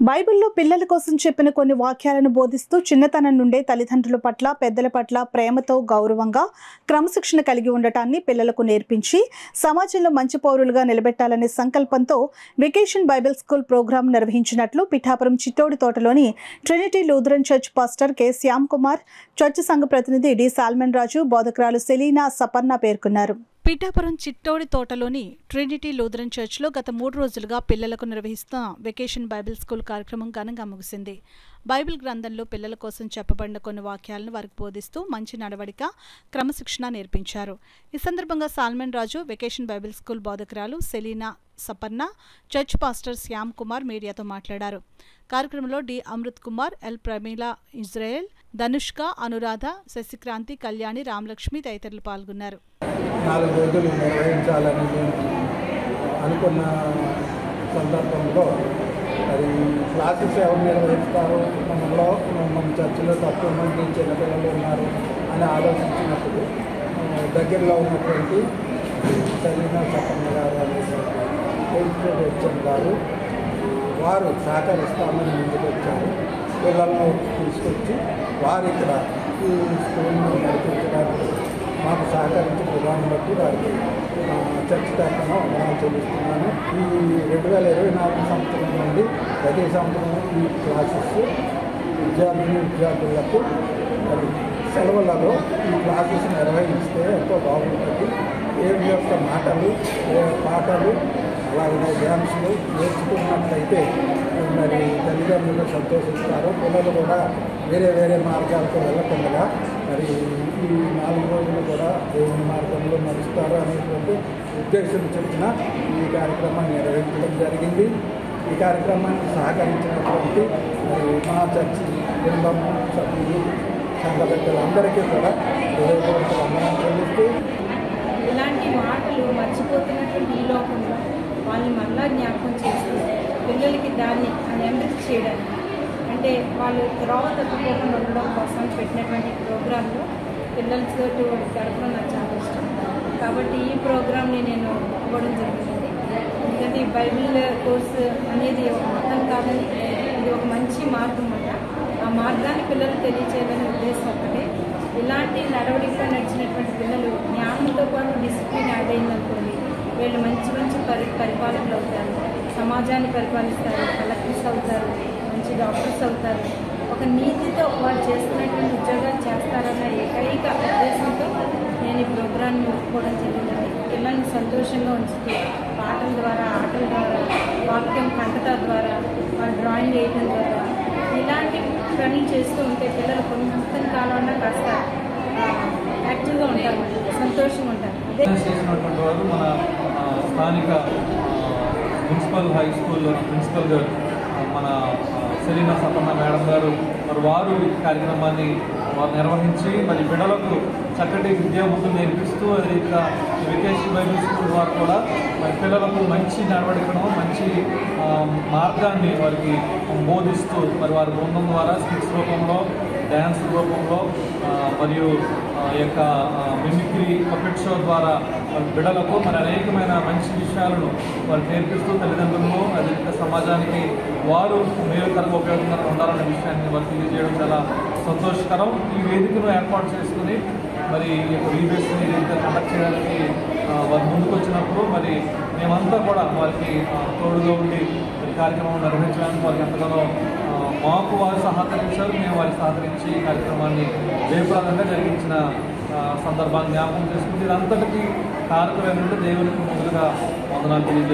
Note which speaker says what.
Speaker 1: బైబిల్లో పిల్లల కోసం చెప్పిన కొన్ని వాక్యాలను బోధిస్తూ చిన్నతనం నుండే తల్లిదండ్రుల పట్ల పెద్దల పట్ల ప్రేమతో గౌరవంగా క్రమశిక్షణ కలిగి ఉండటాన్ని పిల్లలకు నేర్పించి సమాజంలో మంచి పౌరులుగా నిలబెట్టాలనే సంకల్పంతో వెకేషన్ బైబిల్ స్కూల్ ప్రోగ్రాం నిర్వహించినట్లు పిఠాపురం చిట్టోడి తోటలోని Trinity Lutheran church pastor K Shyam Kumar, church సంఘ ప్రతినిధి డి సాల్మన్ రాజు, బోధకురాలు సెలీనా సపర్ణ పేర్కొన్నారు. పిఠాపురం చిట్టోడి తోటలోని ట్రినిటీ లూథరన్ చర్చ్లో గత 3 రోజులుగా పిల్లలకు నిర్వహిస్తున్న వెకేషన్ బైబిల్ స్కూల్ కార్యక్రమం ఘనంగా ముగిసింది. బైబిల్ గ్రంథంలో పిల్లల కోసం చెప్పబడిన కొన్ని వాక్యాలను వారికి బోధిస్తూ మంచి నడవడిక, క్రమశిక్షణ నేర్పించారు. ఈ సందర్భంగా Solomon Raju, vacation Bible school బోధకురాలు Selina Saparna, church pastor Shyam Kumar మీడియాతో మాట్లాడారు. కార్యక్రమంలో D Amrit Kumar, L Pramila Israel, Dhanushka, Anuradha, Sasikranthi, Kalyani, Ramalakshmi తదితరులు పాల్గొన్నారు.
Speaker 2: 4 రోజులు నిర్వహించాలని అనుకున్న సందర్భంలో మరి క్లాసెస్ ఎవరు నిర్వహిస్తారు, మన చర్చిలో తక్కువ మంది చిన్నపిల్లలు ఉన్నారు అని ఆలోచించినప్పుడు దగ్గరలో ఉన్నటువంటి సెలీనా సపర్ణ గారు అనేటువంటి గారు వారు సహకరిస్తామని ముందుకు వచ్చారు. పిల్లలను తీసుకొచ్చి వారు ఇక్కడ ఈ స్కూల్ను నడిపించడానికి మాకు సహకరించి విధానం బట్టి వారికి చర్చ్ తరఫున వందనాలు చెల్లిస్తున్నాను. ఈ 2024 సంవత్సరం నుండి ప్రతి సంవత్సరం ఈ క్లాసెస్ విద్యార్థులకు మరి సెలవులలో ఈ క్లాసెస్ నిర్వహిస్తే ఎంతో బాగుంటుంది. దేవుని యొక్క మాటలు, పాటలు, అలాగే డ్యాన్స్లు నేర్చుకున్నట్లయితే మరి తల్లిదండ్రులు సంతోషిస్తారు. పిల్లలు కూడా వేరే మార్గాలకు వెళ్ళకుండా మరి ఈ 4 రోజులు కూడా దేవుని మార్గంలో నడుస్తారు అనేటువంటి ఉద్దేశం చెప్పిన ఈ కార్యక్రమాన్ని నిర్వహించడం జరిగింది. ఈ కార్యక్రమానికి సహకరించినటువంటి మరి మా చర్చి బృందం సభ్యులు, సంఘ పెద్దలందరికీ కూడా హృదయపూర్వక వందనాలు చెల్లిస్తూ
Speaker 3: ఇలాంటి మాటలు మర్చిపోతున్నటువంటి ఈ లోకంలో వాళ్ళని మరలా జ్ఞాపకం చేస్తూ పిల్లలకి దాన్ని నెంబర్ చేయడానికి, అంటే వాళ్ళు త్రోవ తప్పుకోకుండా ఉండడం కోసం పెట్టినటువంటి ప్రోగ్రాంలో పిల్లలతో గడపడం నాకు చాలా ఇష్టం. కాబట్టి ఈ ప్రోగ్రాంని నేను ఇవ్వడం జరిగింది. ఎందుకంటే ఈ బైబిల్ కోర్సు అనేది ఒక మతం కాదని, ఇది ఒక మంచి మార్గం అన్నమాట. ఆ మార్గాన్ని పిల్లలు తెలియచేయాలనే ఉద్దేశం ఒకటే. ఇలాంటి నడవడికలో నడిచినటువంటి పిల్లలు జ్ఞానంతో పాటు డిసిప్లిన్ యాడ్ అయిందనుకోండి, వీళ్ళు మంచి పరిపాలకులు అవుతారు, సమాజాన్ని పరిపాలిస్తారు, కలెక్టర్స్ అవుతారు, మంచి డాక్టర్స్ అవుతారు. ఒక నీతితో వాళ్ళు చేస్తున్నటువంటి ఉద్యోగాలు చేస్తారన్న ఏకైక ఉద్దేశంతో నేను ఈ ప్రోగ్రాన్ని ఒప్పుకోవడం జరిగింది. పిల్లల్ని సంతోషంగా ఉంచుతూ పాటల ద్వారా, ఆటల ద్వారా, వాక్యం కంటత ద్వారా, వాళ్ళు డ్రాయింగ్ వేయడం ద్వారా ఇలాంటి పనులు చేస్తూ ఉంటే పిల్లలు కొంత కాలం కాస్త యాక్టివ్గా ఉంటారు, సంతోషంగా ఉంటారు.
Speaker 4: అదే చేసినటువంటి వారు మన స్థానిక మున్సిపల్ హై స్కూల్లో ప్రిన్సిపల్ గారు మన సెలీనా సపర్ణ మేడం గారు మరి వారు ఈ కార్యక్రమాన్ని నిర్వహించి మరి బిడ్డలకు చక్కటి విద్యాబుద్ధులు నేర్పిస్తూ అదేవిధంగా వెకేషన్ బైబిల్ స్కూల్ వారు కూడా మరి పిల్లలకు మంచి నడవడికను, మంచి మార్గాన్ని వారికి బోధిస్తూ మరి వారి బృందం ద్వారా స్కిట్స్ రూపంలో, డ్యాన్స్ రూపంలో మరియు ఈ యొక్క మిమిక్రీ పపెట్ షో ద్వారా వారి బిడ్డలకు మరి అనేకమైన మంచి విషయాలను వారు నేర్పిస్తూ తల్లిదండ్రులను అదేవిధంగా సమాజానికి వారు మేలుకరంగా ఉపయోగకరంగా ఉండాలనే విషయాన్ని వారు తెలియజేయడం చాలా సంతోషకరం. ఈ వేదికను ఏర్పాటు చేసుకుని మరి ఈ యొక్క వీడియోస్ని కండక్ట్ చేయడానికి వారు ముందుకు వచ్చినప్పుడు మరి మేమంతా కూడా వారికి తోడుగా ఉండి కార్యక్రమం నిర్వహించడానికి వారికి ఎంతగానో మాకు వారు సహకరించారు, మేము వారికి సహకరించి ఈ కార్యక్రమాన్ని జయప్రదంగా జరిగించిన సందర్భాన్ని జ్ఞాపకం చేసుకుంటే ఇదంతటికీ కారకులైనటువంటి దేవునికి ముందుగా వందనాలు తెలియజేస్తున్నాను.